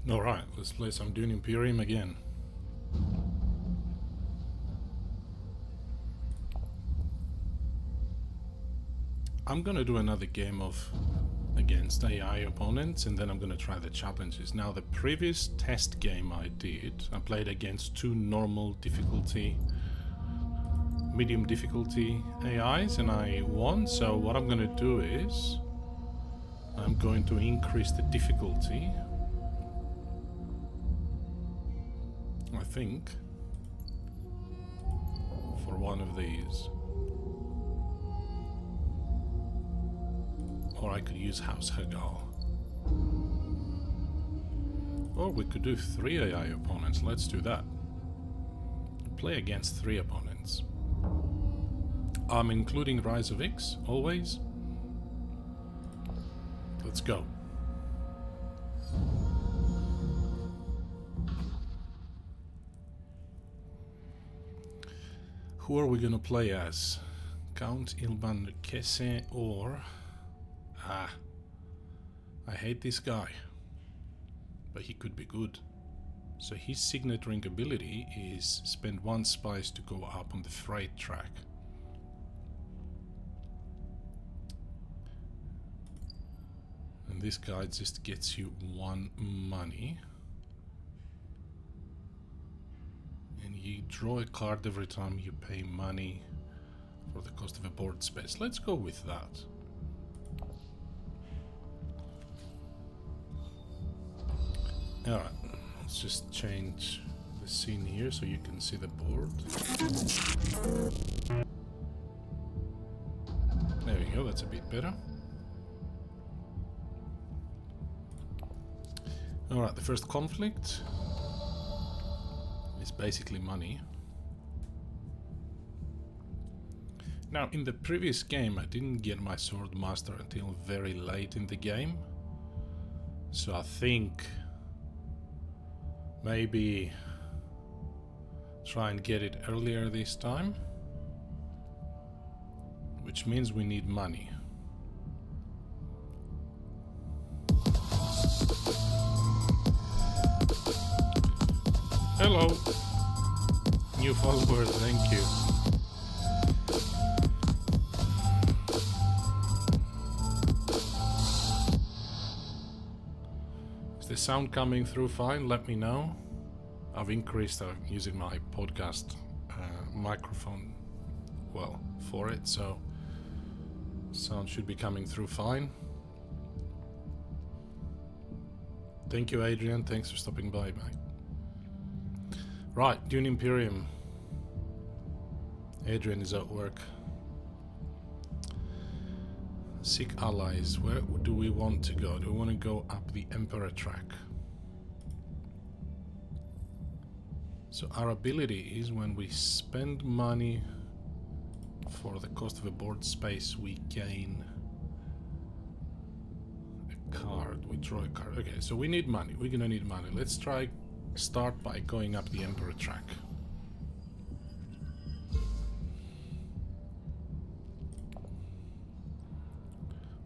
Alright, let's play some Dune Imperium again. I'm gonna do another game of against AI opponents, and then I'm gonna try the challenges. Now, the previous test game I did, I played against two normal difficulty, medium difficulty AIs, and I won. So what I'm gonna do is I'm going to increase the difficulty, I think, for one of these. Or I could use House Hagal. Or we could do 3 AI opponents. Let's do that. Play against 3 opponents. I'm including Rise of X, always. Let's go. Who are we gonna play as? Count Ilban Kese or... I hate this guy. But he could be good. So his signaturing ability is spend 1 spice to go up on the freight track. And this guy just gets you 1 money. And you draw a card every time you pay money for the cost of a board space. Let's go with that. Alright, let's just change the scene here so you can see the board. There we go, that's a bit better. Alright, the first conflict is basically money. Now, in the previous game I didn't get my Sword Master until very late in the game. So I think maybe try and get it earlier this time. Which means we need money. Hello! New followers, thank you. Is the sound coming through fine? Let me know. I've increased using my podcast microphone, well, for it, so sound should be coming through fine. Thank you, Adrian. Thanks for stopping by, mate. Right, Dune Imperium. Adrian is at work. Seek allies. Where do we want to go? Do we want to go up the Emperor track? So our ability is when we spend money for the cost of a board space, we gain a card. We draw a card. Okay, so we need money. We're gonna need money. Let's start by going up the Emperor track.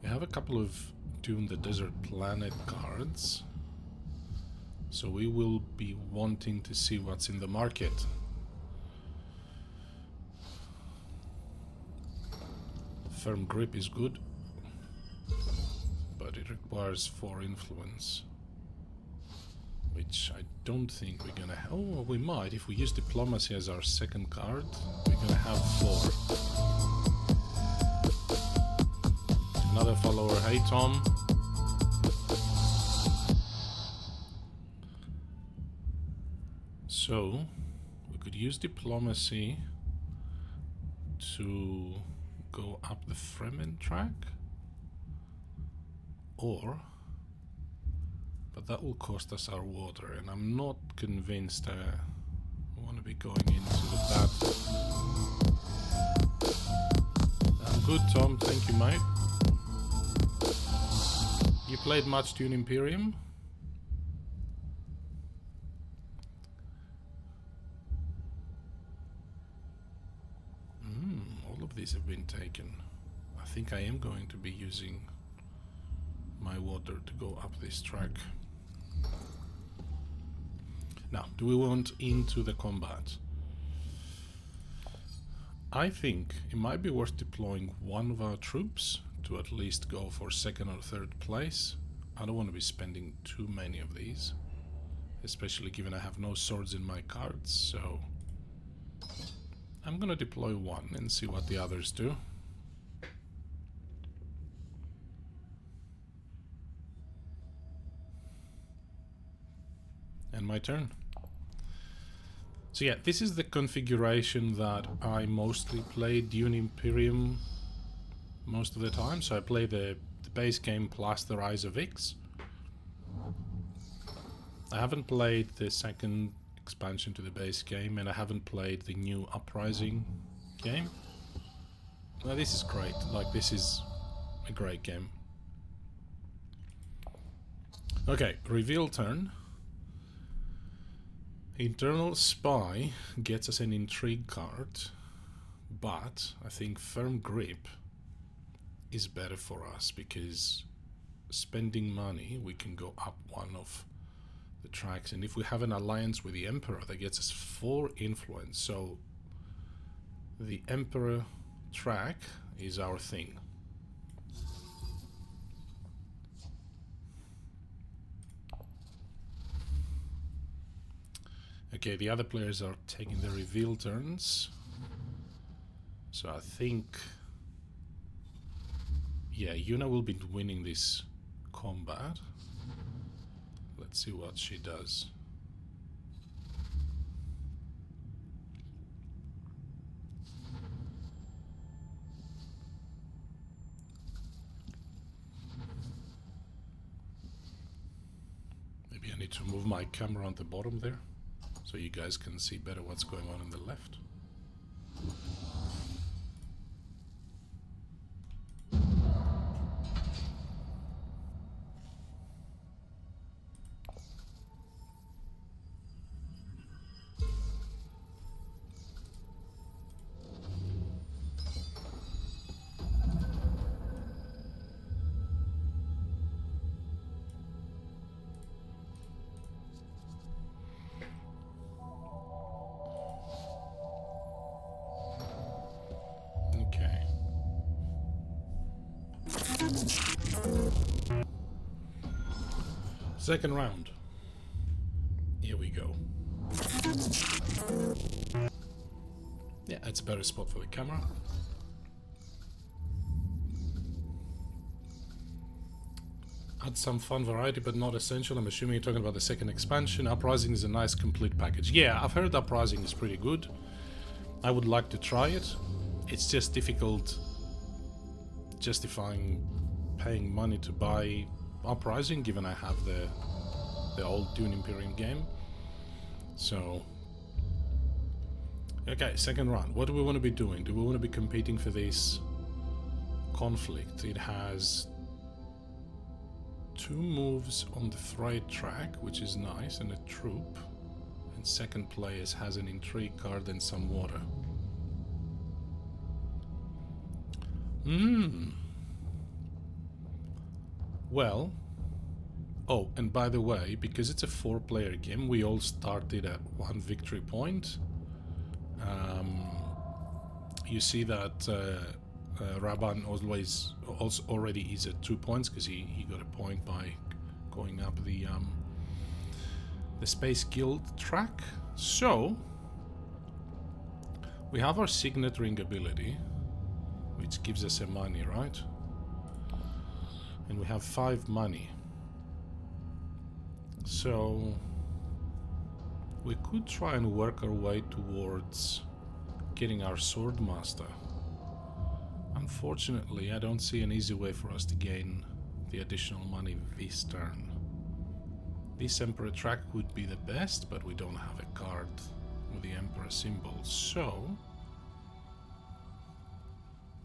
We have a couple of Dune the Desert Planet cards. So we will be wanting to see what's in the market. Firm Grip is good, but it requires 4 influence, which I don't think we're gonna have. Oh, we might. If we use Diplomacy as our second card, we're gonna have 4. Another follower, hey Tom. So, we could use Diplomacy to go up the Fremen track, but that will cost us our water, and I'm not convinced I want to be going into the battle. I'm good, Tom, thank you, mate. You played much Dune Imperium? All of these have been taken. I think I am going to be using my water to go up this track. Now, do we want into the combat? I think it might be worth deploying one of our troops to at least go for second or third place. I don't want to be spending too many of these, especially given I have no swords in my cards, so I'm gonna deploy one and see what the others do. And my turn. So yeah, this is the configuration that I mostly play Dune Imperium most of the time. So I play the base game plus the Rise of X. I haven't played the second expansion to the base game, and I haven't played the new Uprising game. Well, this is great. Like, this is a great game. Okay, reveal turn. Internal Spy gets us an intrigue card, but I think Firm Grip is better for us because spending money, we can go up one of the tracks, and if we have an alliance with the Emperor, that gets us 4 influence, so the Emperor track is our thing. Okay, the other players are taking the reveal turns. So I think... yeah, Yuna will be winning this combat. Let's see what she does. Maybe I need to move my camera on the bottom there, so you guys can see better what's going on the left. Okay. Second round. Here we go. Yeah, it's a better spot for the camera. Add some fun variety, but not essential. I'm assuming you're talking about the second expansion. Uprising is a nice complete package. Yeah, I've heard Uprising is pretty good. I would like to try it. It's just difficult justifying paying money to buy Uprising, given I have the old Dune Imperium game. So, okay, second round. What do we want to be doing? Do we want to be competing for this conflict? It has 2 moves on the freight track, which is nice, and a troop. And second place has an intrigue card and some water. Well, oh, and by the way, because it's a 4-player game, we all started at 1 victory point. You see that Raban always also already is at 2 points because he got a point by going up the Space Guild track. So we have our Signet Ring ability, which gives us a money, right? And we have 5 money. So we could try and work our way towards getting our Swordmaster. Unfortunately, I don't see an easy way for us to gain the additional money this turn. This Emperor track would be the best, but we don't have a card with the Emperor symbol, so...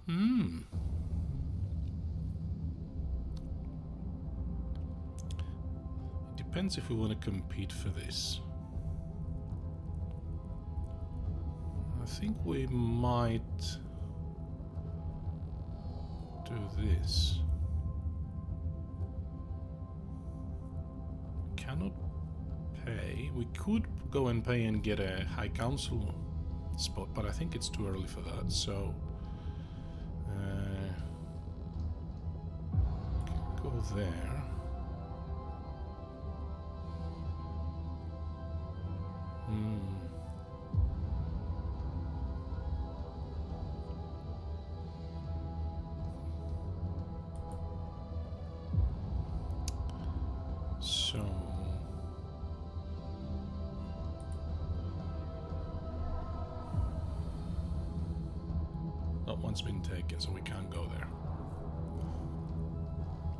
It depends if we want to compete for this. I think we might do this. Cannot pay. We could go and pay and get a High Council spot, but I think it's too early for that, so... go there. So... that one's been taken, so we can't go there.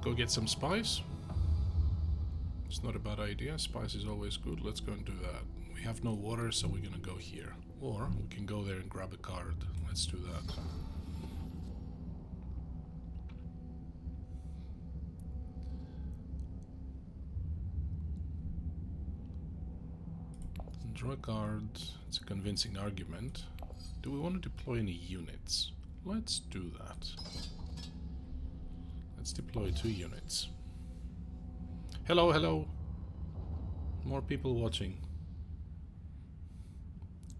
Go get some spice. It's not a bad idea. Spice is always good. Let's go and do that. We have no water, so we're gonna go here. Or we can go there and grab a card. Let's do that. Draw a card. It's a convincing argument. Do we want to deploy any units? Let's do that. Let's deploy 2 units. Hello, hello. More people watching.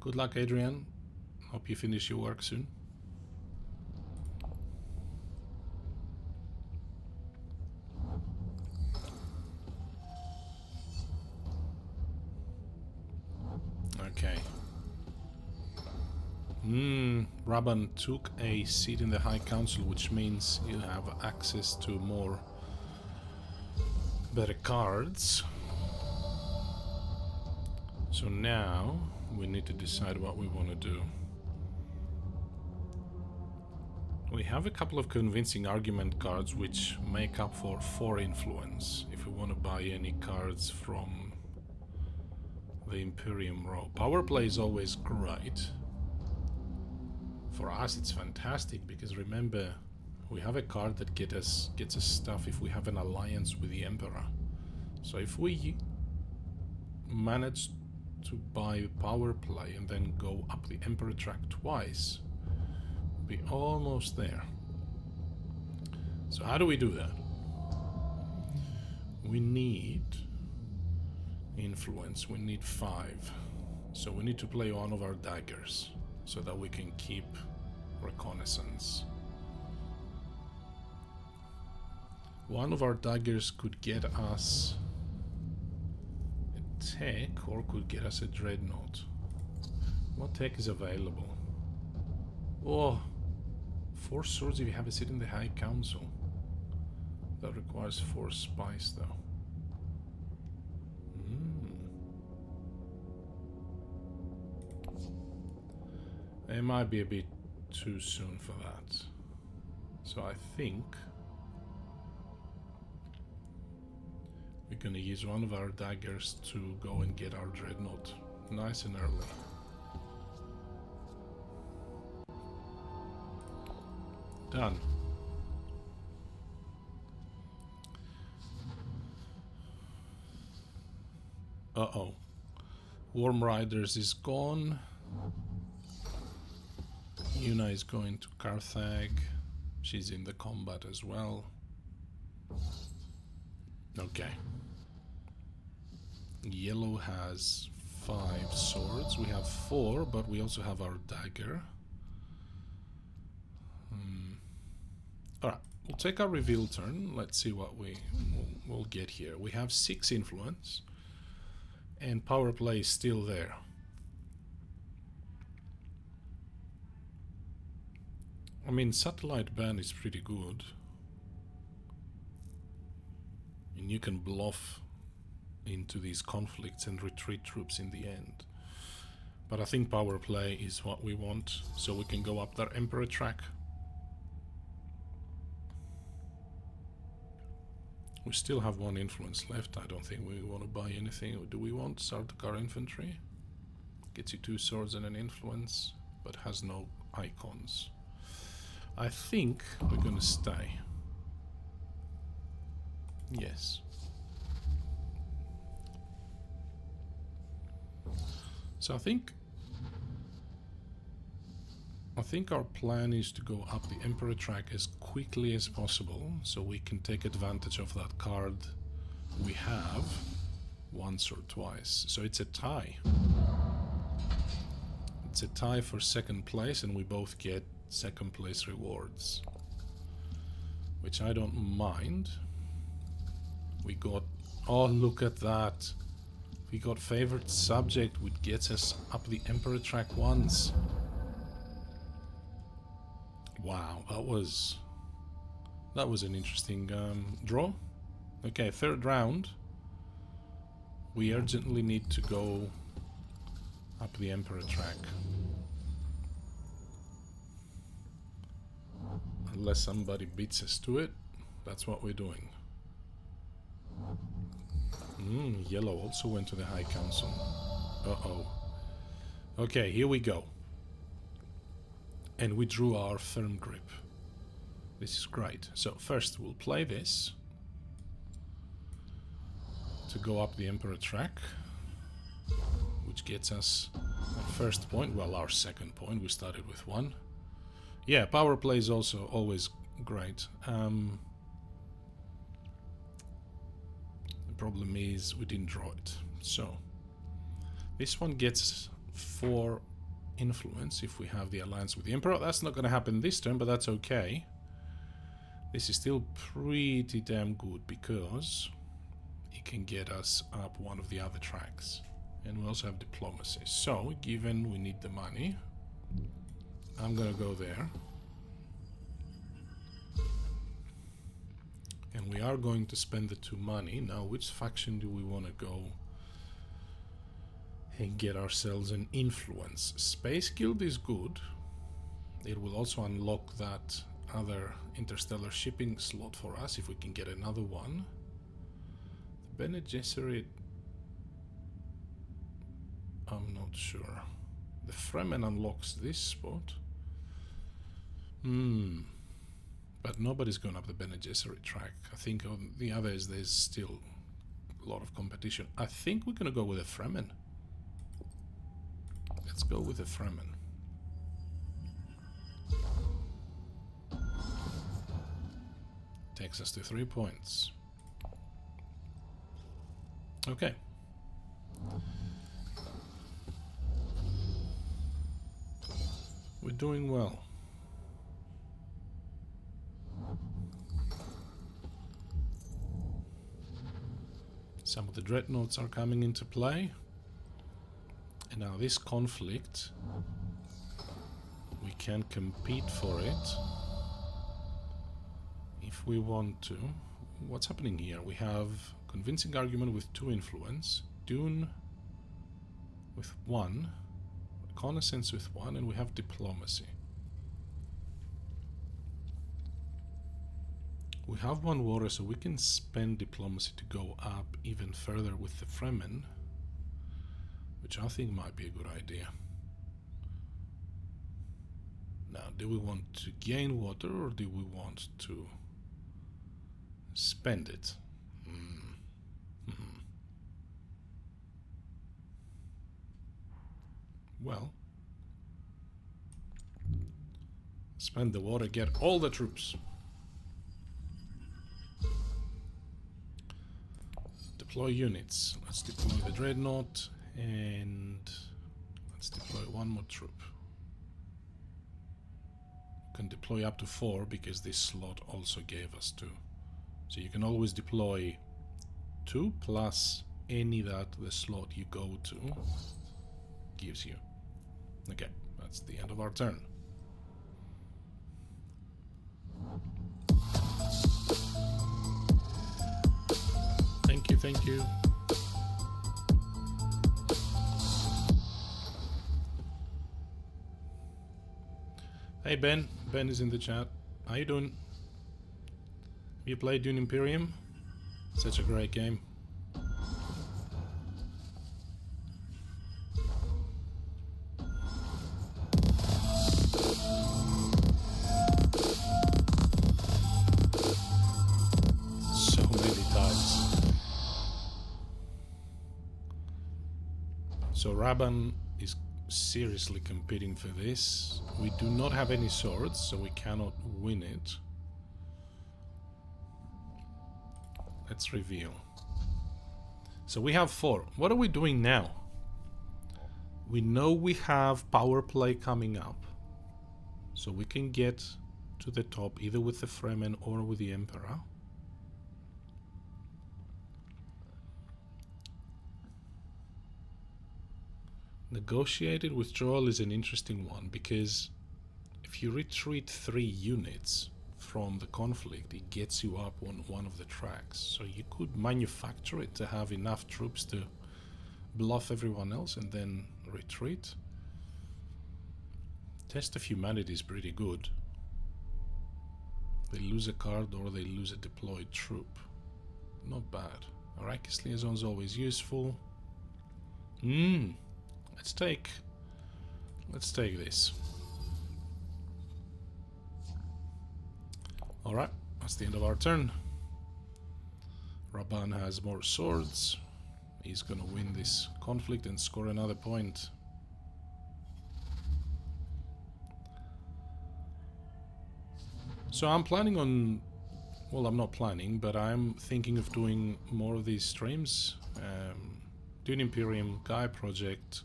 Good luck, Adrian. Hope you finish your work soon. Okay. Raban took a seat in the High Council, which means you have access to more better cards. So now we need to decide what we want to do. We have a couple of convincing argument cards which make up for 4 influence if we want to buy any cards from the Imperium row. Power play is always great. For us it's fantastic because remember we have a card that gets us stuff if we have an alliance with the Emperor. So if we manage to buy power play and then go up the Emperor track twice, we'll be almost there. So how do we do that? We need influence, we need 5. So we need to play one of our daggers so that we can keep reconnaissance. One of our daggers could get us a tech or could get us a dreadnought. What tech is available? Oh, 4 swords if you have a seat in the High Council. That requires 4 spice though. It might be a bit too soon for that. So I think we're gonna use one of our daggers to go and get our dreadnought nice and early. Done. Uh-oh. Worm Riders is gone. Yuna is going to Carthage. She's in the combat as well. Okay. Yellow has 5 swords. We have 4, but we also have our dagger. Alright, we'll take our reveal turn. Let's see what we'll get here. We have 6 influence. And power play is still there. I mean, satellite ban is pretty good. And you can bluff into these conflicts and retreat troops in the end. But I think power play is what we want, so we can go up that Emperor track. We still have 1 influence left. I don't think we want to buy anything. Do we want Sardaukar infantry? Gets you 2 swords and an influence, but has no icons. I think we're gonna stay. Yes. So I think our plan is to go up the Emperor track as quickly as possible so we can take advantage of that card we have once or twice. So it's a tie. It's a tie for second place, and we both get second place rewards, which I don't mind. We got... oh, look at that. We got favorite subject, which gets us up the Emperor track once. Wow, that was an interesting draw. Okay, third round. We urgently need to go up the Emperor track. Unless somebody beats us to it, that's what we're doing. Yellow also went to the High Council. Uh-oh. Okay, here we go. And we drew our firm grip. This is great. So first we'll play this to go up the Emperor track, which gets us our first point. Well, our second point. We started with one. Yeah, power play is also always great. The problem is we didn't draw it. So this one gets 4 influence if we have the alliance with the Emperor. That's not going to happen this turn, but that's okay. This is still pretty damn good because it can get us up one of the other tracks. And we also have diplomacy. So, given we need the money, I'm gonna go there. And we are going to spend the 2 money. Now, which faction do we want to go and get ourselves an influence? Space Guild is good. It will also unlock that other interstellar shipping slot for us if we can get another one. The Bene Gesserit, I'm not sure. The Fremen unlocks this spot. But nobody's gone up the Bene Gesserit track. I think on the others there's still a lot of competition. I think we're gonna go with a Fremen. Let's go with a Fremen. Takes us to 3 points. Okay. We're doing well. Some of the dreadnoughts are coming into play. And now this conflict, we can compete for it if we want to. What's happening here? We have convincing argument with 2 influence, Dune with 1, reconnaissance with 1, and we have diplomacy. We have 1 warrior, so we can spend diplomacy to go up even further with the Fremen, which I think might be a good idea. Now, do we want to gain water or do we want to spend it? Well, spend the water, get all the troops. Deploy units. Let's deploy the dreadnought and let's deploy 1 more troop. You can deploy up to 4 because this slot also gave us 2. So you can always deploy 2 plus any that the slot you go to gives you. Okay, that's the end of our turn. Thank you, thank you. Hey Ben, Ben is in the chat. How you doing? Have you played Dune Imperium? Such a great game. So many times. So Raban is seriously competing for this. We do not have any swords, so we cannot win it. Let's reveal. So we have 4. What are we doing now? We know we have power play coming up. So we can get to the top either with the Fremen or with the Emperor. Negotiated withdrawal is an interesting one because if you retreat 3 units from the conflict, it gets you up on one of the tracks. So you could manufacture it to have enough troops to bluff everyone else and then retreat. Test of Humanity is pretty good. They lose a card or they lose a deployed troop. Not bad. Arrakis Liaison is always useful. Let's take this. Alright, that's the end of our turn. Raban has more swords. He's gonna win this conflict and score another point. So I'm planning on... Well, I'm not planning, but I'm thinking of doing more of these streams. Dune Imperium, Gaia Project,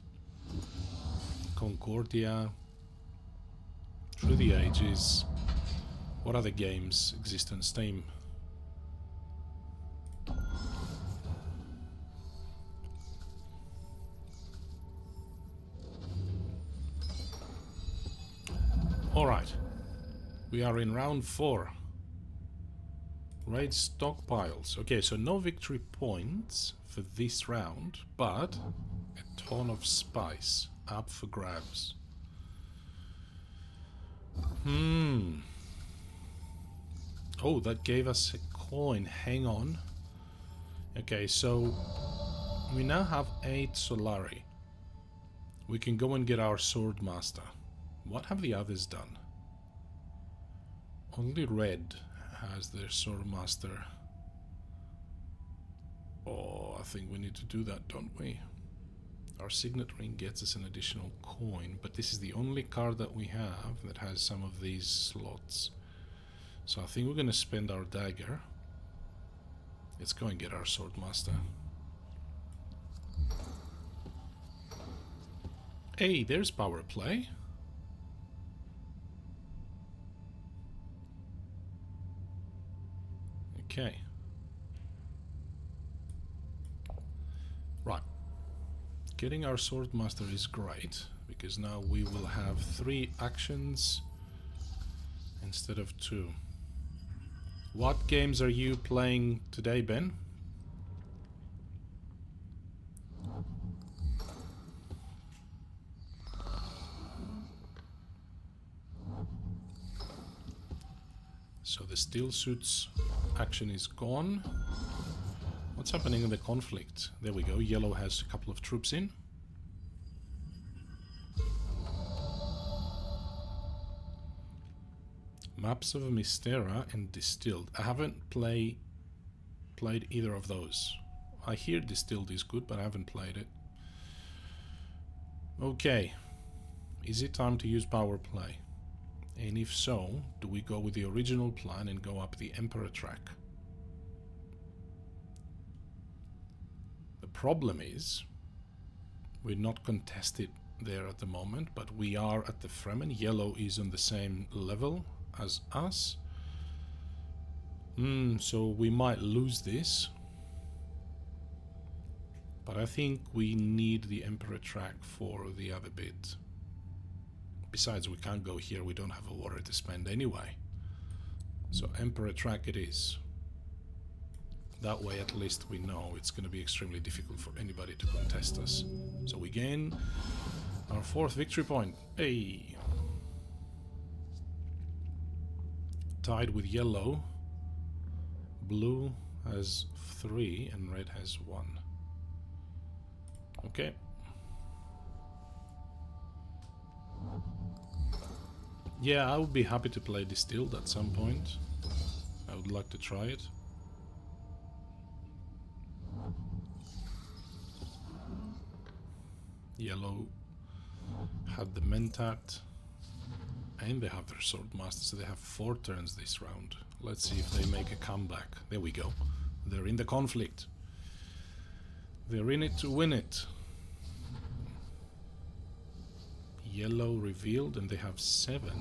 Concordia, Through the Ages. What other games exist on Steam? Alright. We are in round 4. Raid stockpiles. Okay, so no victory points for this round, but a ton of spice up for grabs. Oh, that gave us a coin. Hang on. Okay, so we now have 8 Solari. We can go and get our Swordmaster. What have the others done? Only Red has their Swordmaster. Oh, I think we need to do that, don't we? Our Signet Ring gets us an additional coin, but this is the only card that we have that has some of these slots. So I think we're going to spend our dagger. Let's go and get our Swordmaster. Hey, there's power play. Okay. Right. Getting our Swordmaster is great, because now we will have 3 actions instead of 2. What games are you playing today, Ben? So the Steel Suits action is gone. What's happening in the conflict? There we go. Yellow has a couple of troops in. Maps of Mystera and Distilled. I haven't played either of those. I hear Distilled is good, but I haven't played it. Okay. Is it time to use power play? And if so, do we go with the original plan and go up the Emperor track? The problem is, we're not contested there at the moment, but we are at the Fremen. Yellow is on the same level as us. So we might lose this. But I think we need the Emperor track for the other bit. Besides, we can't go here, we don't have a water to spend anyway. So Emperor track it is. That way at least we know it's going to be extremely difficult for anybody to contest us. So we gain our 4th victory point. Hey! Tied with yellow. Blue has 3 and red has 1. Okay. Yeah, I would be happy to play Distilled at some point. I would like to try it. Yellow had the Mentat. And they have their Swordmaster, so they have 4 turns this round. Let's see if they make a comeback. There we go. They're in the conflict. They're in it to win it. Yellow revealed, and they have 7.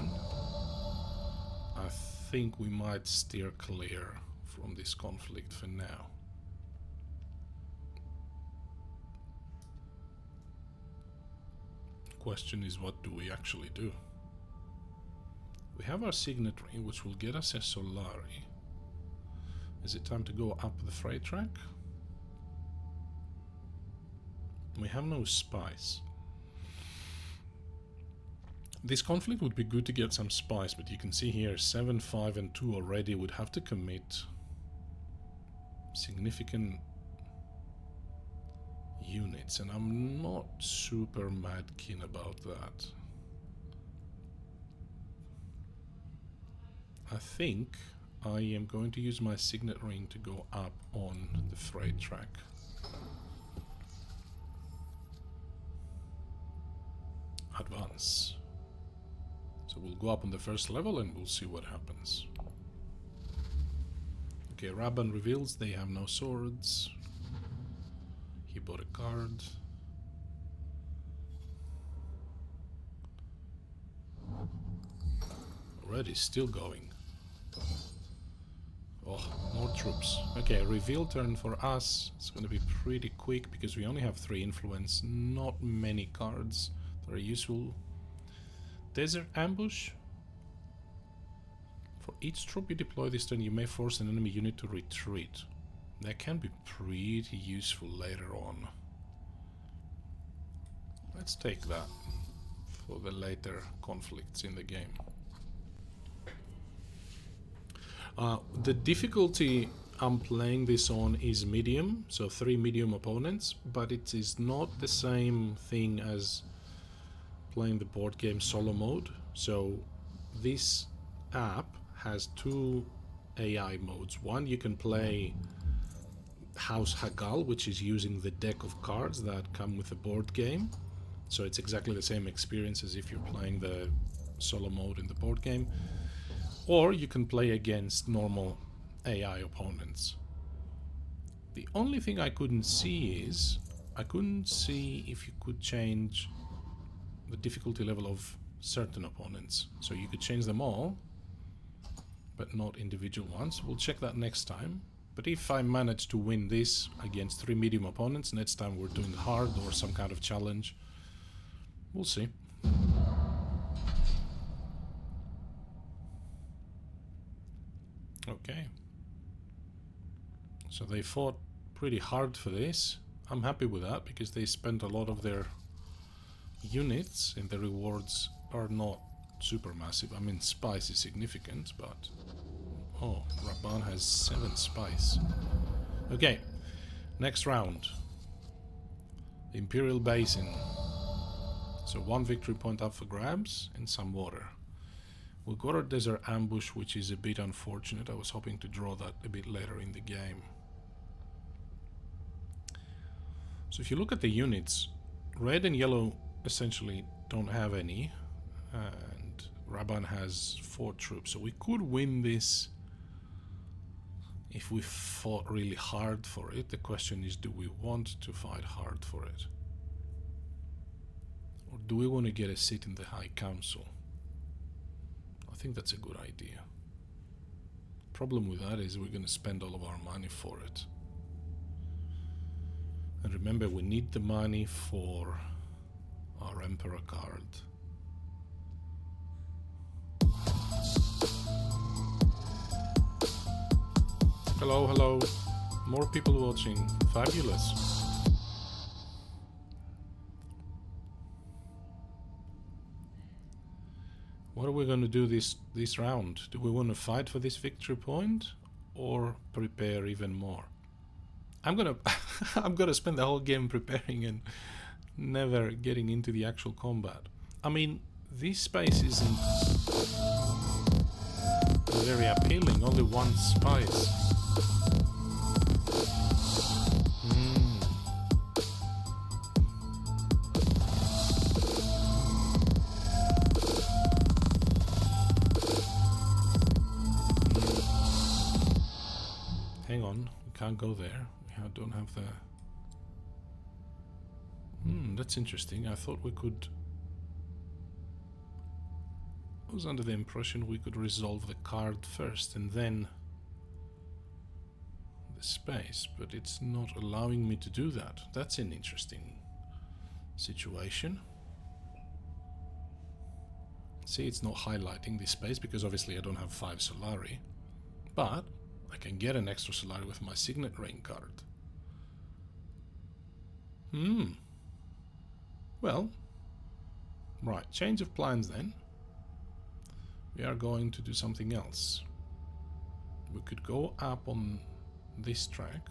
I think we might steer clear from this conflict for now. Question is, what do we actually do? We have our signet ring, which will get us a Solari. Is it time to go up the freight track? We have no spice. This conflict would be good to get some spice, but you can see here 7, 5 and 2 already would have to commit significant units, and I'm not super mad keen about that. I think I am going to use my signet ring to go up on the freight track. Advance. So we'll go up on the first level and we'll see what happens. Okay, Raban reveals they have no swords. He bought a card. Already still going. Oh, more troops. Okay, reveal turn for us. It's going to be pretty quick because we only have 3 influence. Not many cards that are useful. Desert ambush. For each troop you deploy this turn, you may force an enemy unit to retreat. That can be pretty useful later on. Let's take that for the later conflicts in the game. The difficulty I'm playing this on is medium, so 3 medium opponents, but it is not the same thing as playing the board game solo mode. So this app has 2 AI modes. One, you can play House Hagal, which is using the deck of cards that come with the board game. So it's exactly the same experience as if you're playing the solo mode in the board game. Or you can play against normal AI opponents. The only thing I couldn't see is, I couldn't see if you could change the difficulty level of certain opponents. So you could change them all, but not individual ones. We'll check that next time. But if I manage to win this against 3 medium opponents, next time we're doing hard or some kind of challenge. We'll see. Okay. So they fought pretty hard for this. I'm happy with that because they spent a lot of their units and the rewards are not super massive. I mean, spice is significant, but... Oh, Raban has 7 spice. Okay, next round. The Imperial Basin. So 1 victory point up for grabs and some water. We got our desert ambush, which is a bit unfortunate. I was hoping to draw that a bit later in the game. So if you look at the units, red and yellow essentially don't have any, and Raban has 4 troops. So we could win this if we fought really hard for it. The question is, do we want to fight hard for it? Or do we want to get a seat in the High Council? I think that's a good idea. Problem with that is we're going to spend all of our money for it. And remember, we need the money for our Emperor card. Hello, hello. More people watching. Fabulous. What are we going to do this round? Do we want to fight for this victory point or prepare even more? I'm gonna spend the whole game preparing and never getting into the actual combat. I mean, this space isn't very appealing, only 1 spice. Hang on, we can't go there. We don't have the... That's interesting. I thought we could... I was under the impression we could resolve the card first and then the space, but it's not allowing me to do that. That's an interesting situation. See, it's not highlighting this space because obviously I don't have 5 Solari, but I can get an extra Solari with my Signet Ring card. Well, right, change of plans then. We are going to do something else. We could go up on this track,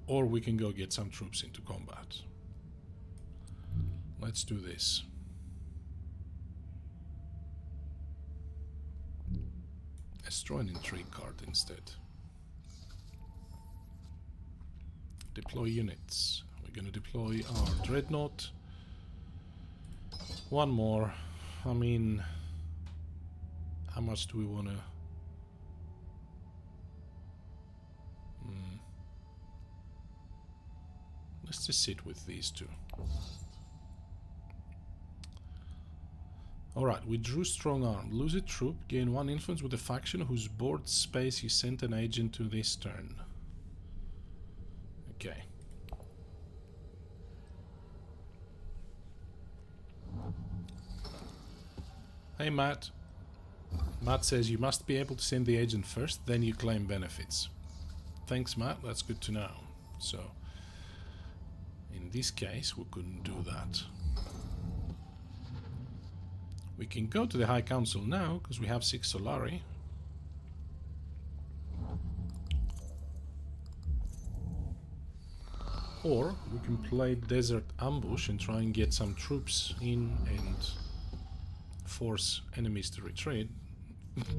or we can go get some troops into combat. Let's do this. Let's draw an intrigue card instead. Deploy units. We're going to deploy our Dreadnought. One more. I mean, how much do we want to... Let's just sit with these two. Alright, we drew strong arm. Lose a troop, gain 1 influence with a faction whose board space you sent an agent to this turn. Okay. Hey Matt. Matt says you must be able to send the agent first, then you claim benefits. Thanks Matt, that's good to know. So, in this case, we couldn't do that. We can go to the High Council now, because we have 6 Solari. Or we can play Desert Ambush and try and get some troops in and force enemies to retreat.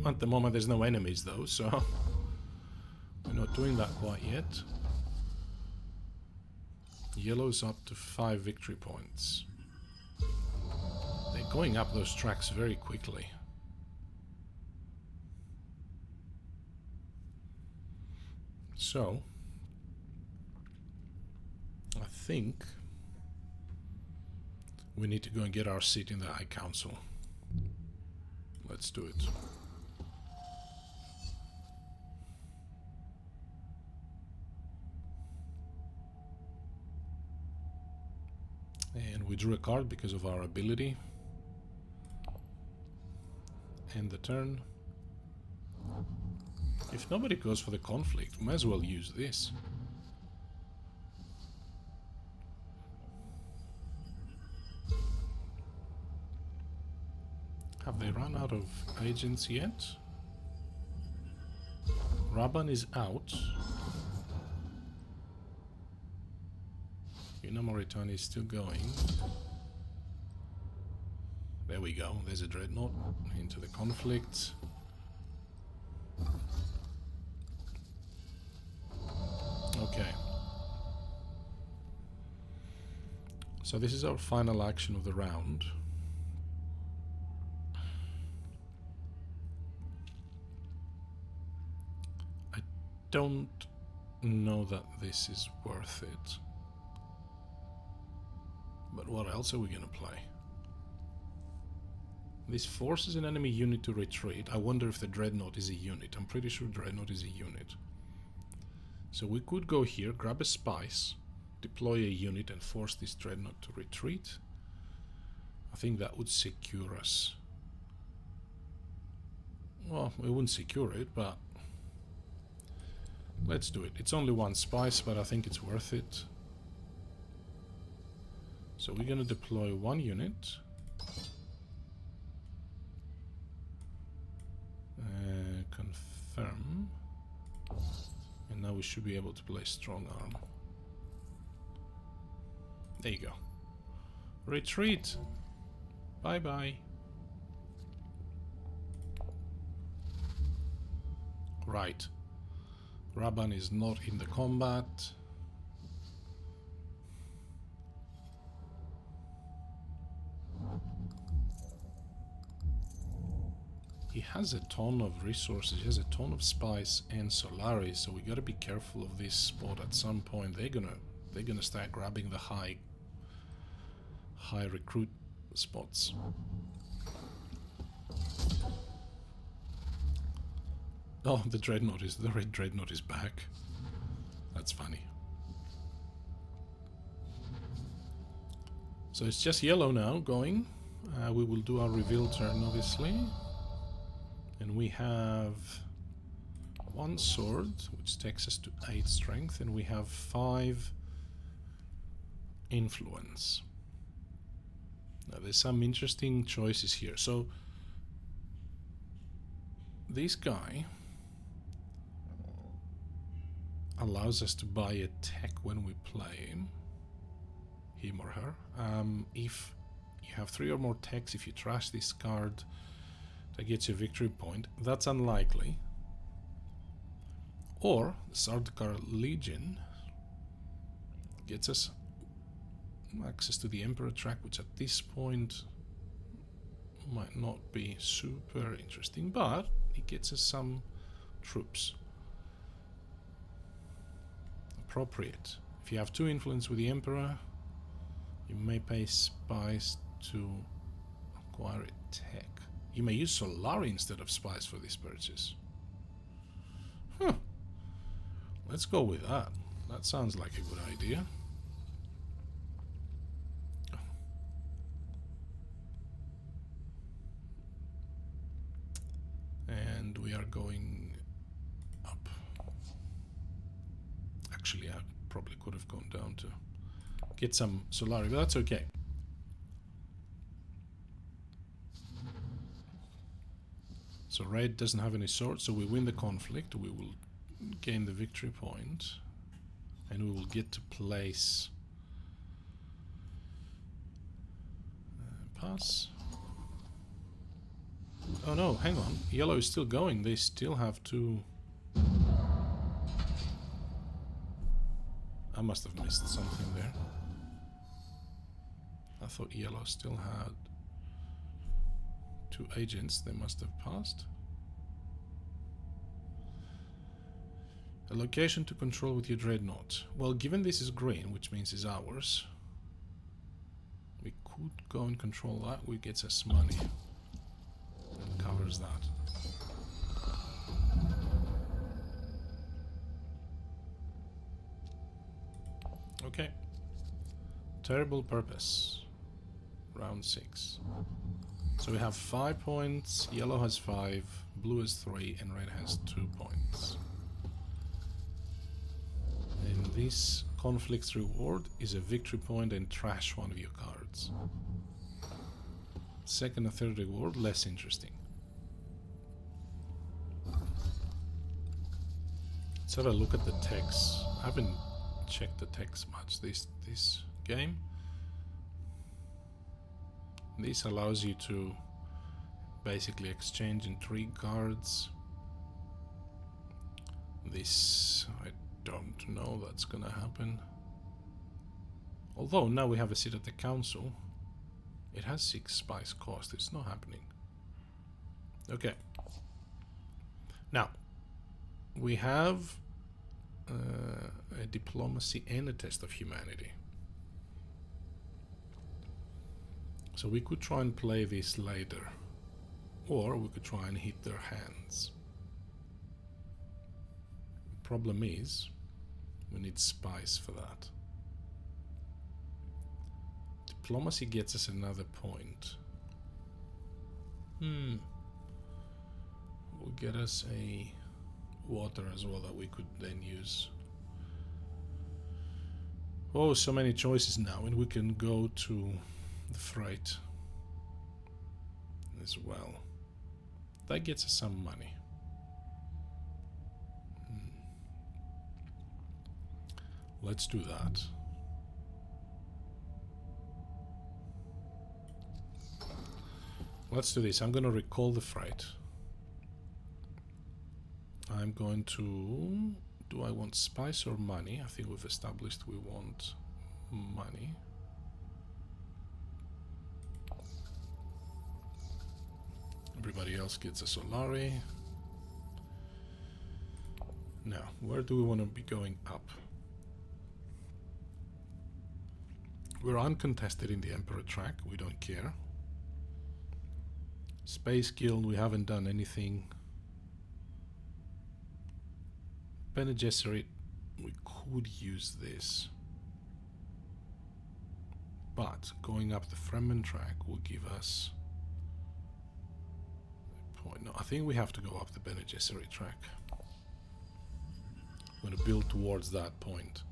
At the moment there's no enemies though, so we're not doing that quite yet. Yellow's up to 5 victory points. They're going up those tracks very quickly. So, I think we need to go and get our seat in the High Council. Let's do it. And we drew a card because of our ability. End the turn. If nobody goes for the conflict, we might as well use this. Have they run out of agents yet? Raban is out. Una Mauritania is still going. There we go, there's a Dreadnought into the conflict. Okay. So this is our final action of the round. I don't know that this is worth it. But what else are we gonna play? This forces an enemy unit to retreat. I wonder if the Dreadnought is a unit. I'm pretty sure Dreadnought is a unit. So we could go here, grab a spice, deploy a unit and force this Dreadnought to retreat. I think that would secure us. Well, we wouldn't secure it, but let's do it. It's only 1 spice, but I think it's worth it. So we're going to deploy 1 unit. Confirm. And now we should be able to play strong arm. There you go. Retreat! Bye bye. Right. Raban is not in the combat. He has a ton of resources, he has a ton of spice and Solari, so we gotta be careful of this spot at some point. They're gonna they're gonna start grabbing the high recruit spots. Oh, the red dreadnought is back. That's funny. So it's just yellow now going. We will do our reveal turn, obviously. And we have 1 sword, which takes us to 8 strength, and we have 5 influence. Now there's some interesting choices here. So this guy allows us to buy a tech when we play him or her. If you have 3 or more techs, if you trash this card, that gets you a victory point. That's unlikely. Or Sardaukar Legion gets us access to the Emperor track, which at this point might not be super interesting, but it gets us some troops. Appropriate. If you have 2 influence with the Emperor, you may pay spies to acquire a tech. You may use Solari instead of spies for this purchase. Huh. Let's go with that. That sounds like a good idea. And we are going up. Actually, I probably could have gone down to get some Solari, but that's okay. So red doesn't have any swords, so we win the conflict. We will gain the victory point, and we will get to place pass. Oh no, hang on. Yellow is still going. They still have to... I must have missed something there. I thought yellow still had 2 agents. They must have passed. A location to control with your dreadnought. Well, given this is green, which means it's ours, we could go and control that. We get us money. And covers that. Okay. Terrible purpose. Round 6. So we have 5 points, yellow has 5, blue has 3, and red has 2 points. And this conflict's reward is a victory point and trash one of your cards. Second and third reward, less interesting. Let's have a look at the text. I haven't checked the text much this game. This allows you to basically exchange intrigue cards. This, I don't know that's gonna happen. Although now we have a seat at the council. It has 6 spice cost. It's not happening. Okay. Now, we have a diplomacy and a test of humanity. So we could try and play this later. Or we could try and hit their hands. The problem is, we need spies for that. Diplomacy gets us another point. Will get us a water as well that we could then use. Oh, so many choices now, and we can go to the freight as well. That gets us some money. Let's do that. Let's do this. I'm going to recall the freight. I'm going to... Do I want spice or money? I think we've established we want money. Everybody else gets a Solari. Now, where do we want to be going up? We're uncontested in the Emperor track, we don't care. Space Guild, we haven't done anything. Bene Gesserit, we could use this. But going up the Fremen track will give us a point. No, I think we have to go up the Bene Gesserit track. I'm going to build towards that point.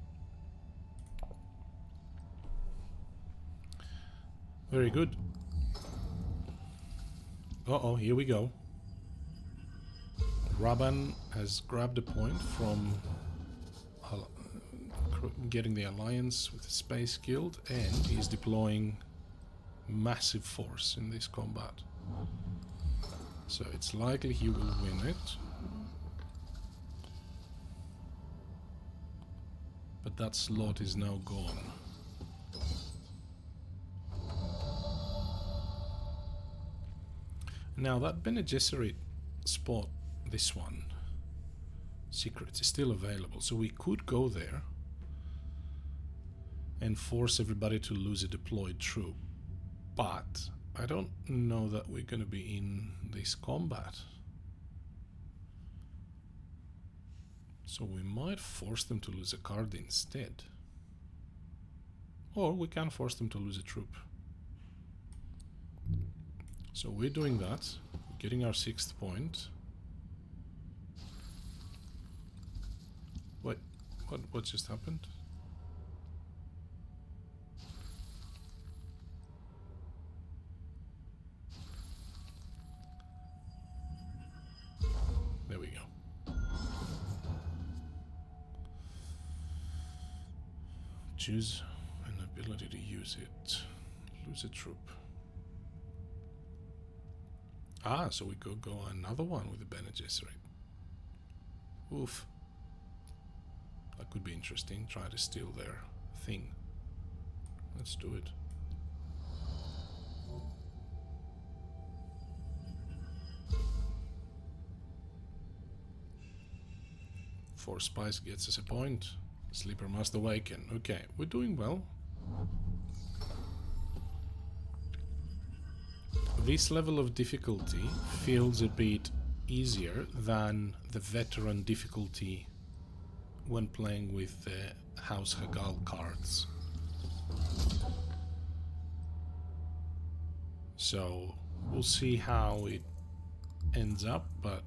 Very good. Uh-oh, here we go. Raban has grabbed a point from getting the alliance with the Space Guild, and he's deploying massive force in this combat. So it's likely he will win it. But that slot is now gone. Now that Bene Gesserit spot, this one, secrets, is still available, so we could go there and force everybody to lose a deployed troop. But I don't know that we're going to be in this combat. So we might force them to lose a card instead. Or we can force them to lose a troop. So we're doing that, getting our 6th point. Wait, what just happened? There we go. Choose an ability to use it. Lose a troop. Ah, so we could go another one with the Bene Gesserit. Oof. That could be interesting. Try to steal their thing. Let's do it. Four spice gets us a point. Sleeper must awaken. Okay, we're doing well. This level of difficulty feels a bit easier than the veteran difficulty when playing with the House Hagal cards. So we'll see how it ends up, but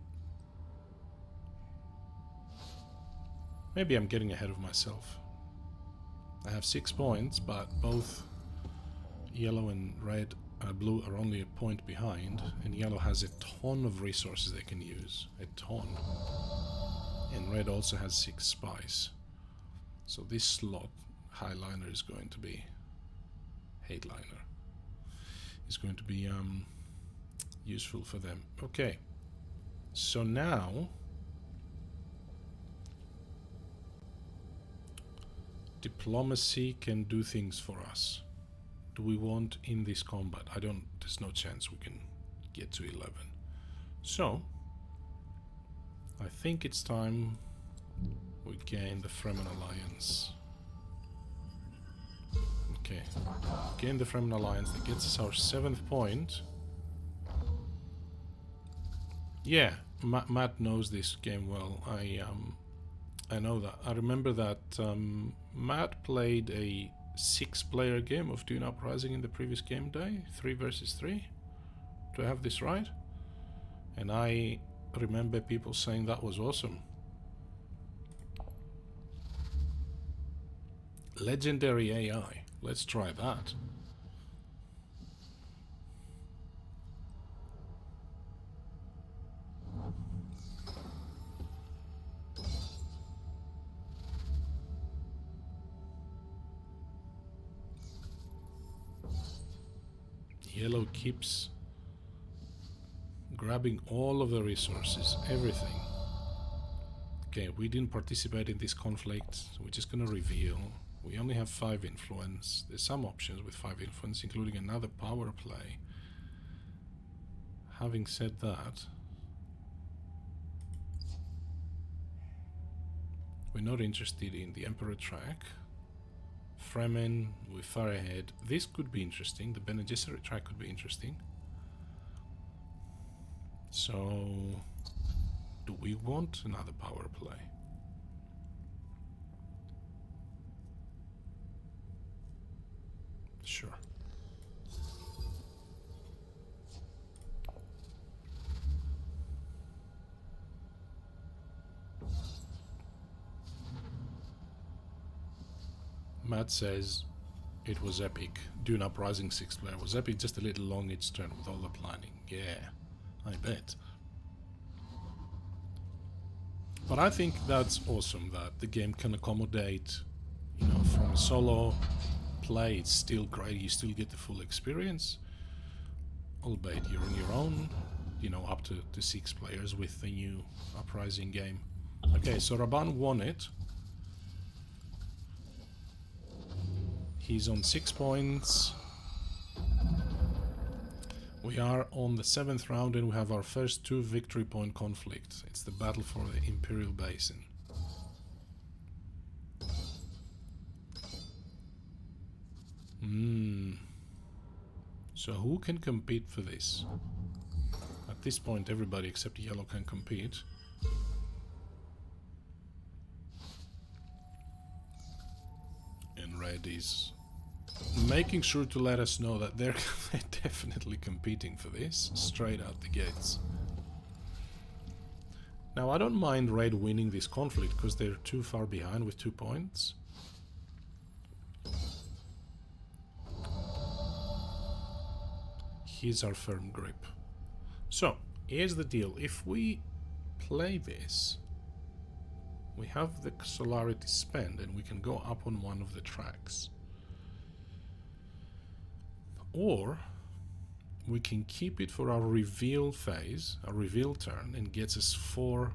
maybe I'm getting ahead of myself. I have 6 points, but both yellow and red blue are only a point behind, and yellow has a ton of resources they can use. A ton. And red also has 6 spice. So this slot, highliner, is going to be... Hadeliner. Is going to be useful for them. Okay. So now... diplomacy can do things for us. Do we want in this combat? There's no chance we can get to 11. So, I think it's time we gain the Fremen Alliance. Okay, gain the Fremen Alliance, that gets us our 7th point. Yeah, Matt knows this game well. I know that. I remember that Matt played a 6-player game of Dune Uprising in the previous game day, 3 versus 3. Do I have this right? And I remember people saying that was awesome. Legendary AI. Let's try that. Yellow keeps grabbing all of the resources, everything. Okay, we didn't participate in this conflict, so we're just gonna reveal. We only have 5 influence. There's some options with 5 influence, including another power play. Having said that, we're not interested in the Emperor track. Fremen with far ahead. This could be interesting. The Bene Gesserit track could be interesting. So, do we want another power play? Sure. Matt says it was epic. Dune Uprising 6 player was epic, just a little long each turn with all the planning. Yeah, I bet. But I think that's awesome that the game can accommodate, you know, from solo play, it's still great, you still get the full experience, albeit you're on your own, you know, up to 6 players with the new Uprising game. Okay, so Raban won it. He's on 6 points. We are on the 7th round and we have our first 2 victory point conflict. It's the battle for the Imperial Basin. So who can compete for this? At this point everybody except yellow can compete. And red is making sure to let us know that they're definitely competing for this, straight out the gates. Now I don't mind red winning this conflict because they're too far behind with 2 points. Here's our firm grip. So, here's the deal. If we play this, we have the Solarity spend and we can go up on one of the tracks. Or we can keep it for our reveal phase, our reveal turn, and gets us 4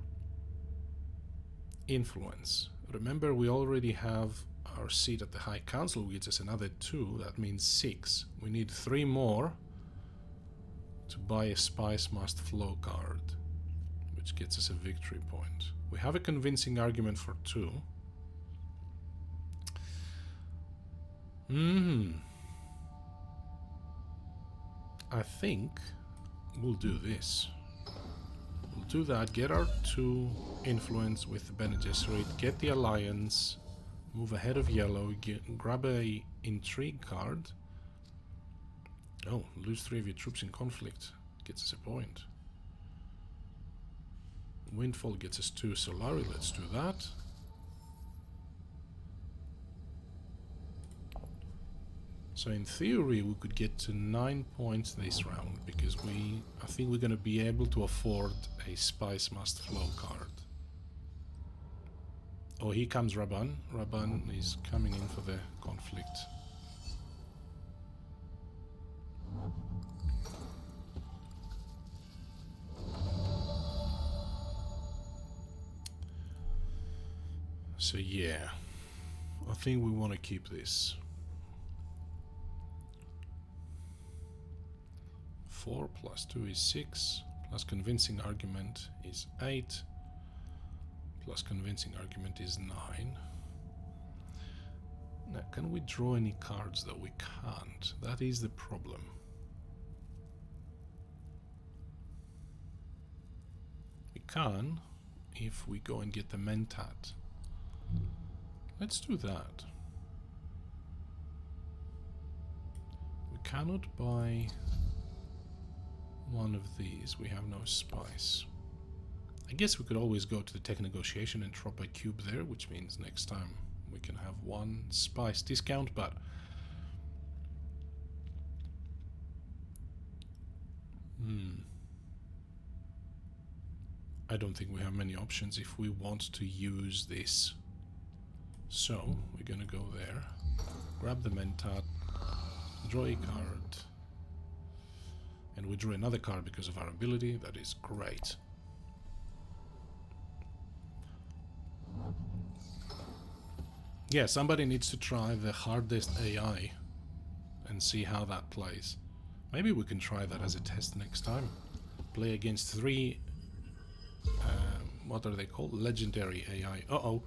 influence. Remember, we already have our seat at the High Council, which is another 2, that means 6. We need 3 more to buy a Spice Must Flow card, which gets us a victory point. We have a convincing argument for 2. I think we'll do this. We'll do that, get our 2 influence with the Bene Gesserit, get the alliance, move ahead of yellow, grab a intrigue card. Oh, lose 3 of your troops in conflict, gets us a point. Windfall gets us 2 Solari, let's do that. So in theory we could get to 9 points this round, because I think we're going to be able to afford a Spice Must Flow card. Oh, here comes Raban. Raban is coming in for the conflict. So yeah, I think we want to keep this. 4 plus 2 is 6, plus convincing argument is 8, plus convincing argument is 9. Now, can we draw any cards that we can't? That is the problem. We can if we go and get the Mentat. Let's do that. We cannot buy one of these. We have no spice. I guess we could always go to the tech negotiation and drop a cube there, which means next time we can have 1 spice discount, but I don't think we have many options if we want to use this. So we're gonna go there, grab the Mentat, draw a card, and we drew another card because of our ability. That is great. Yeah, somebody needs to try the hardest AI and see how that plays. Maybe we can try that as a test next time. Play against 3 what are they called? Legendary AI. Uh-oh.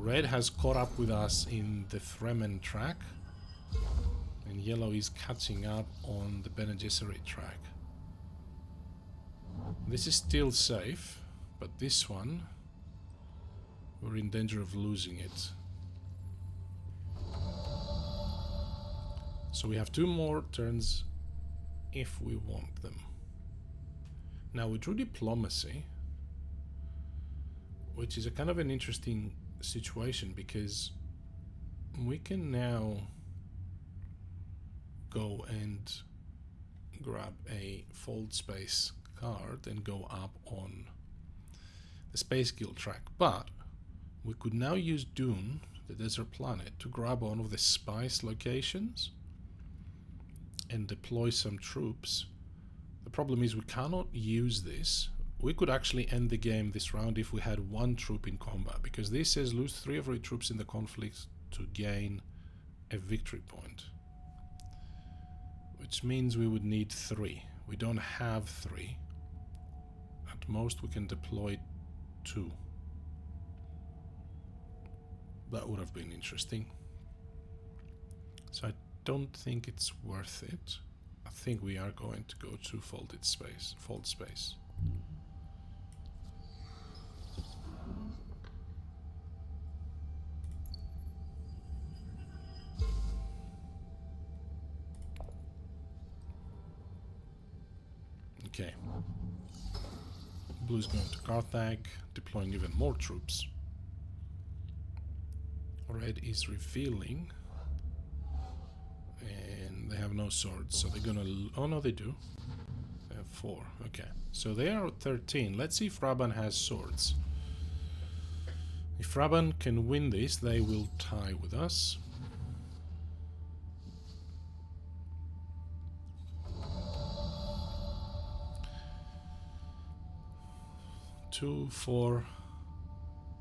Red has caught up with us in the Fremen track, and yellow is catching up on the Bene Gesserit track. This is still safe, but this one, we're in danger of losing it. So we have 2 more turns if we want them. Now we drew diplomacy, which is a kind of an interesting situation because we can now go and grab a fold space card and go up on the Space Guild track, but we could now use Dune, the desert planet, to grab one of the spice locations and deploy some troops. The problem is we cannot use this. We could actually end the game this round if we had 1 troop in combat, because this says lose 3 of your troops in the conflict to gain a victory point, which means we would need 3. We don't have 3. At most we can deploy 2. That would have been interesting. So I don't think it's worth it. I think we are going to go to fold space. Okay. Blue's going to Carthage, deploying even more troops. Red is revealing, and they have no swords, so they're gonna... oh no, they do. They have 4. Okay, so they are at 13. Let's see if Raban has swords. If Raban can win this, they will tie with us. Two, 4,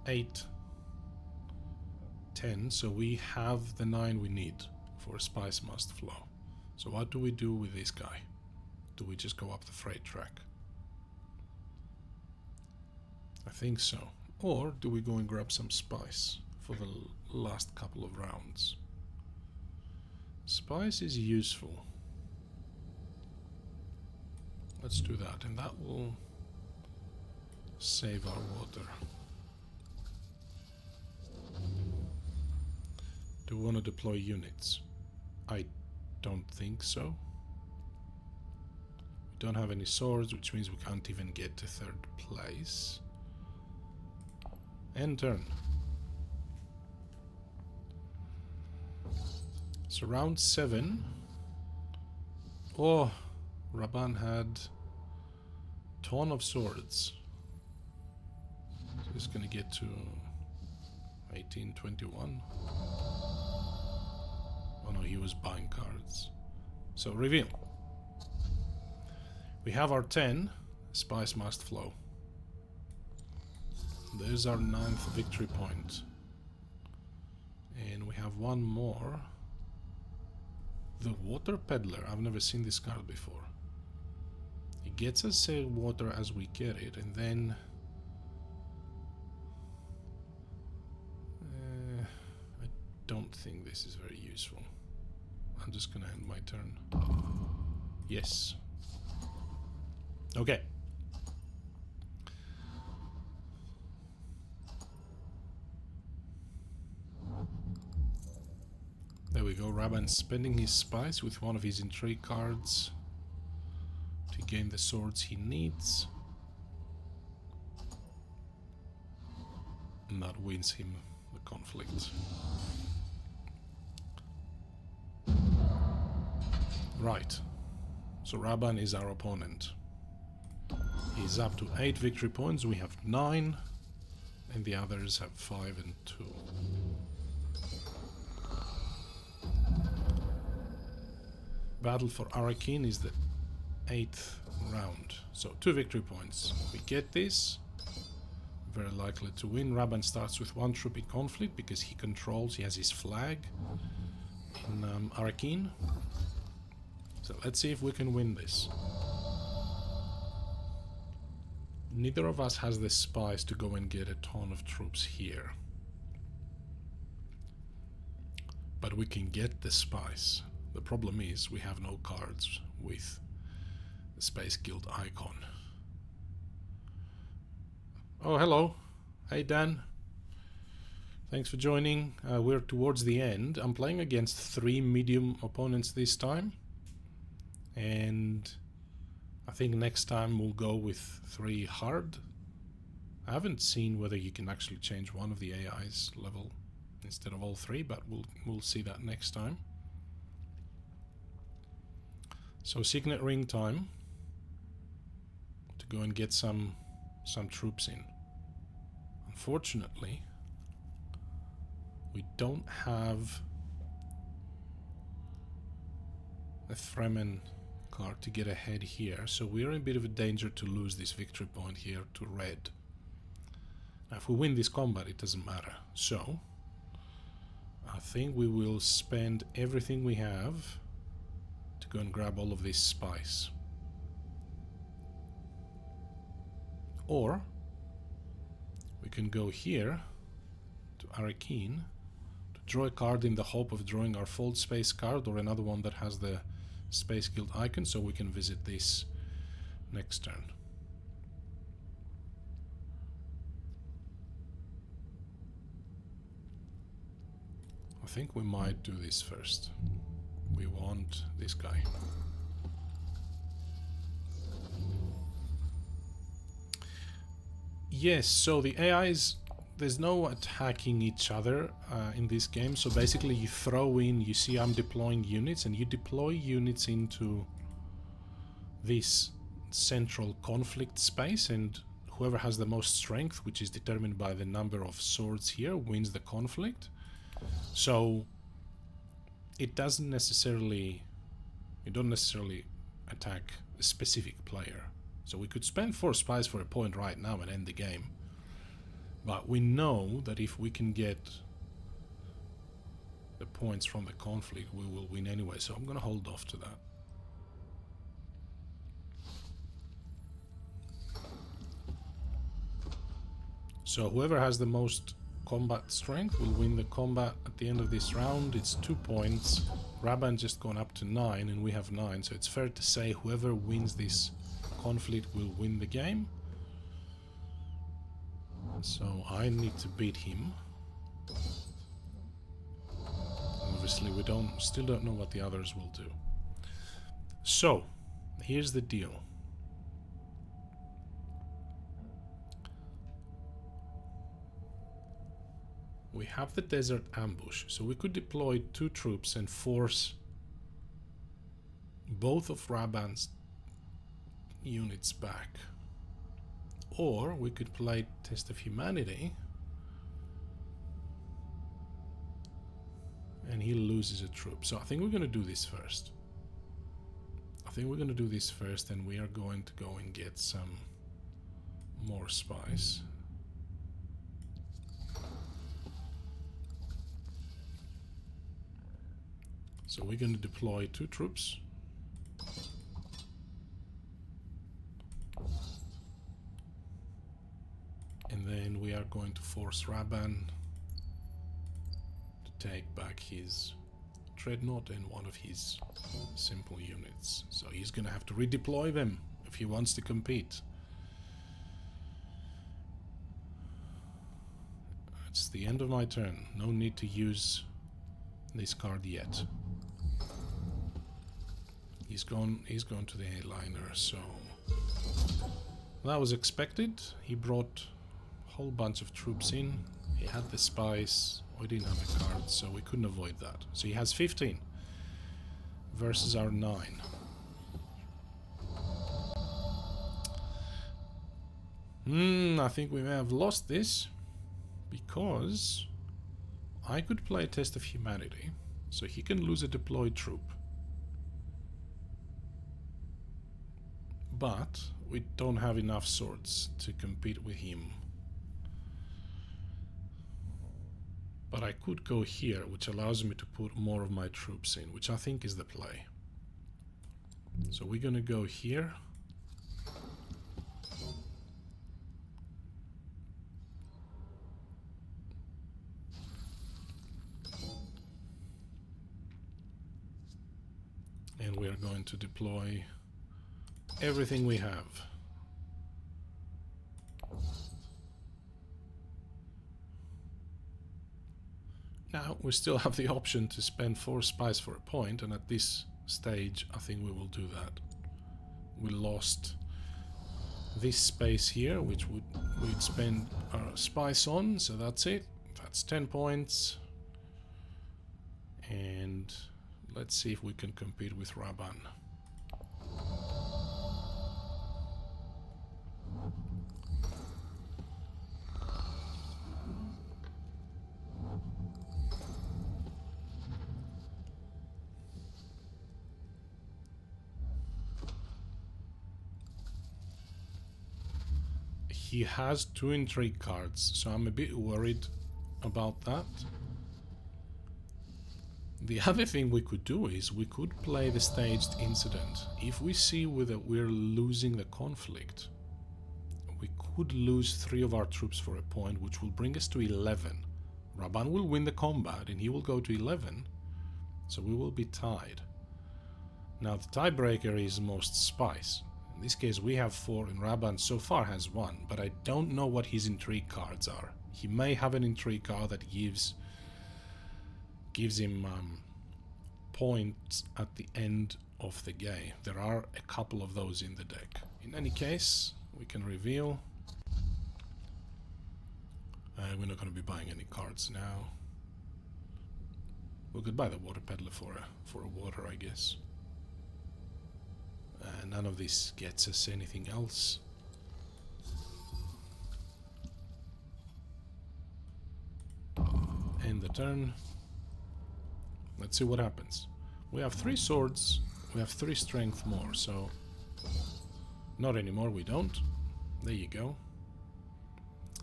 8, 10. So we have the 9 we need for a spice must flow. So what do we do with this guy? Do we just go up the freight track? I think so. Or do we go and grab some spice for the last couple of rounds? Spice is useful. Let's do that, and that will save our water. Do we want to deploy units? I don't think so. We don't have any swords, which means we can't even get to 3rd place. End turn. So round 7. Oh, Raban had ton of swords. So he's gonna get to 1821. Oh no, he was buying cards. So reveal. We have our 10. Spice must flow. There's our 9th victory point. And we have 1 more. The Water Peddler. I've never seen this card before. It gets us water as we get it, and then I don't think this is very useful. I'm just gonna end my turn. Yes. Okay. There we go. Raban spending his spice with one of his intrigue cards to gain the swords he needs. And that wins him the conflict. Right. So Raban is our opponent. He's up to 8 victory points. We have 9. And the others have 5 and 2. Battle for Arakin is the 8th round. So 2 victory points. We get this. Very likely to win. Raban starts with 1 troop in conflict because he controls, he has his flag in Arakin. So let's see if we can win this. Neither of us has the spice to go and get a ton of troops here. But we can get the spice. The problem is we have no cards with the Space Guild icon. Oh, hello. Hey, Dan. Thanks for joining. We're towards the end. I'm playing against 3 medium opponents this time. And I think next time we'll go with 3 hard. I haven't seen whether you can actually change one of the AI's level instead of all 3, but we'll see that next time. So Signet Ring time to go and get some troops in. Unfortunately, we don't have a Fremen card to get ahead here, so we're in a bit of a danger to lose this victory point here to red. Now if we win this combat it doesn't matter, so I think we will spend everything we have to go and grab all of this spice. Or we can go here to Arakeen to draw a card in the hope of drawing our Fold Space card or another one that has the Space Guild icon, so we can visit this next turn. I think we might do this first. We want this guy. Yes, so the AIs, there's no attacking each other in this game, so basically you throw in, you see I'm deploying units, and you deploy units into this central conflict space, and whoever has the most strength, which is determined by the number of swords here, wins the conflict. So it doesn't necessarily, you don't necessarily attack a specific player. So we could spend 4 spies for a point right now and end the game. But we know that if we can get the points from the conflict, we will win anyway. So I'm going to hold off to that. So whoever has the most combat strength will win the combat at the end of this round. It's 2 points. Raban just gone up to 9 and we have 9. So it's fair to say whoever wins this conflict will win the game. So I need to beat him. Obviously we still don't know what the others will do. So here's the deal. We have the desert ambush, so we could deploy 2 troops and force both of Raban's units back. Or we could play Test of Humanity and he loses a troop. So I think we're going to do this first. And we are going to go and get some more spies. So we're going to deploy 2 troops. And then we are going to force Raban to take back his Dreadnought and one of his simple units. So he's going to have to redeploy them if he wants to compete. It's the end of my turn. No need to use this card yet. He's gone to the A-liner, so that was expected. He brought a whole bunch of troops in. He had the spies. We didn't have a card, so we couldn't avoid that. So he has 15 versus our 9. I think we may have lost this because I could play a Test of Humanity, so he can lose a deployed troop. But we don't have enough swords to compete with him. But I could go here, which allows me to put more of my troops in, which I think is the play. So we're gonna go here. we are going to deploy everything we have. Now we still have the option to spend 4 spice for a point, and at this stage I think we will do that. We lost this space here, which we'd spend our spice on, so that's it. That's 10 points. And let's see if we can compete with Raban. He has 2 intrigue cards, so I'm a bit worried about that. The other thing we could do is we could play the staged incident. If we see that we're losing the conflict, we could lose 3 of our troops for a point, which will bring us to 11. Raban will win the combat and he will go to 11, so we will be tied. Now the tiebreaker is most spice. In this case we have 4 and Raban so far has 1, but I don't know what his intrigue cards are. He may have an intrigue card that gives him points at the end of the game. There are a couple of those in the deck. In any case, we can reveal. We're not going to be buying any cards now. We could buy the water peddler for a water, I guess. None of this gets us anything else. End the turn. Let's see what happens. We have 3 swords, we have 3 strength more, so not anymore, we don't. There you go.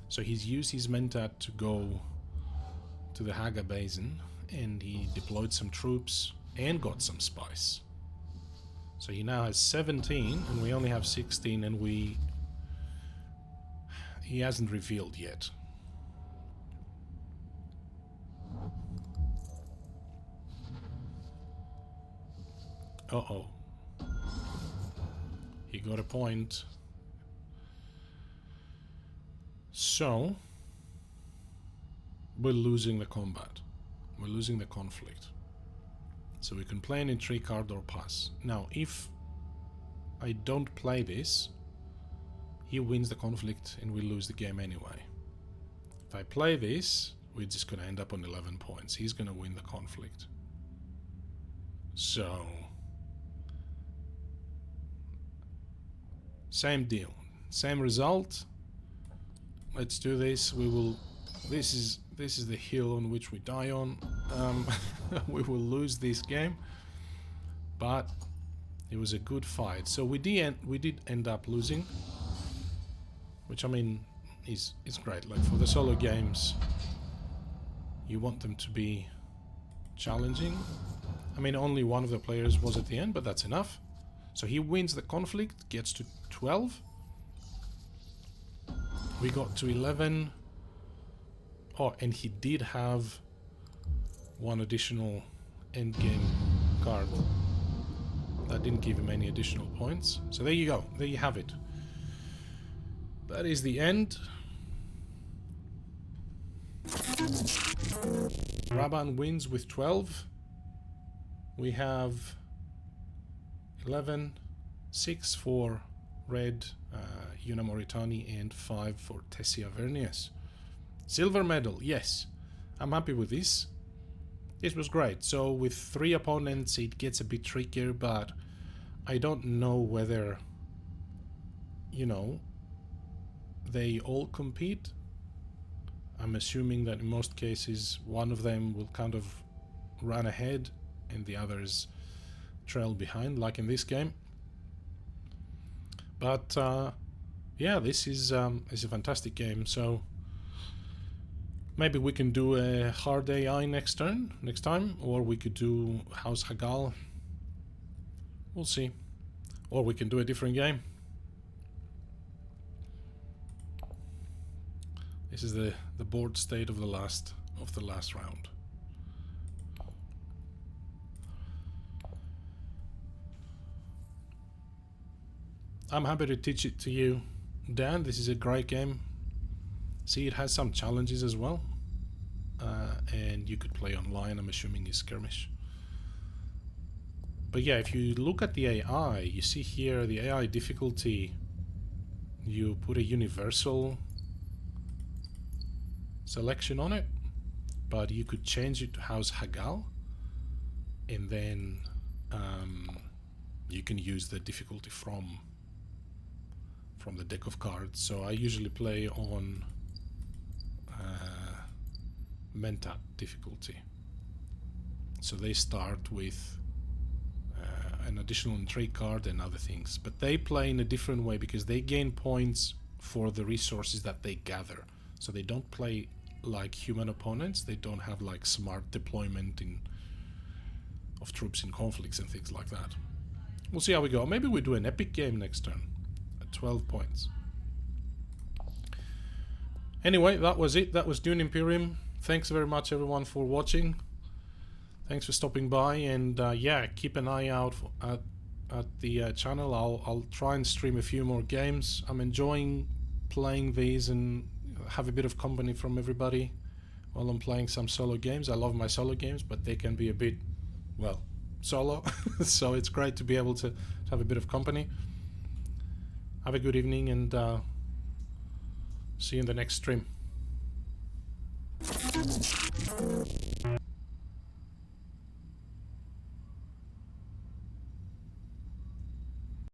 So he's used his mentat to go to the Haga Basin, and he deployed some troops and got some spice. So he now has 17 and we only have 16, and he hasn't revealed yet. Uh-oh. He got a point. So we're losing the combat. We're losing the conflict. So we can play an intrigue card or pass. Now, if I don't play this, he wins the conflict and we lose the game anyway. If I play this, we're just going to end up on 11 points. He's going to win the conflict. So same deal, same result. Let's do this. We will. This is the hill on which we die on. We will lose this game, but it was a good fight. So we did end up losing, which I mean is great. Like for the solo games, you want them to be challenging. I mean, only one of the players was at the end, but that's enough. So he wins the conflict, gets to 12. We got to 11. Oh, and he did have 1 additional endgame card. That didn't give him any additional points. So there you go. There you have it. That is the end. Raban wins with 12. We have 11, 6 for Red, Una Moritani, and 5 for Tessia Vernius. Silver medal, yes. I'm happy with this. This was great. So with 3 opponents it gets a bit trickier, but I don't know whether, you know, they all compete. I'm assuming that in most cases one of them will kind of run ahead and the others trail behind, like in this game. But yeah, this is a fantastic game. So maybe we can do a hard AI next time, or we could do House Hagal. We'll see. Or we can do a different game. This is the board state of the last round. I'm happy to teach it to you, Dan. This is a great game. See, it has some challenges as well. And you could play online, I'm assuming is skirmish. But yeah, if you look at the AI, you see here the AI difficulty, you put a universal selection on it, but you could change it to House Hagal, and then you can use the difficulty from the deck of cards. So I usually play on Mentat difficulty. So they start with an additional intrigue card and other things, but they play in a different way because they gain points for the resources that they gather. So they don't play like human opponents. They don't have like smart deployment of troops in conflicts and things like that. We'll see how we go. Maybe we do an epic game next turn at 12 points. Anyway, that was it. That was Dune Imperium. Thanks very much everyone for watching. Thanks for stopping by, and yeah, keep an eye out at the channel. I'll try and stream a few more games. I'm enjoying playing these and have a bit of company from everybody while I'm playing some solo games. I love my solo games, but they can be a bit, well, solo. So it's great to be able to have a bit of company. Have a good evening, and see you in the next stream.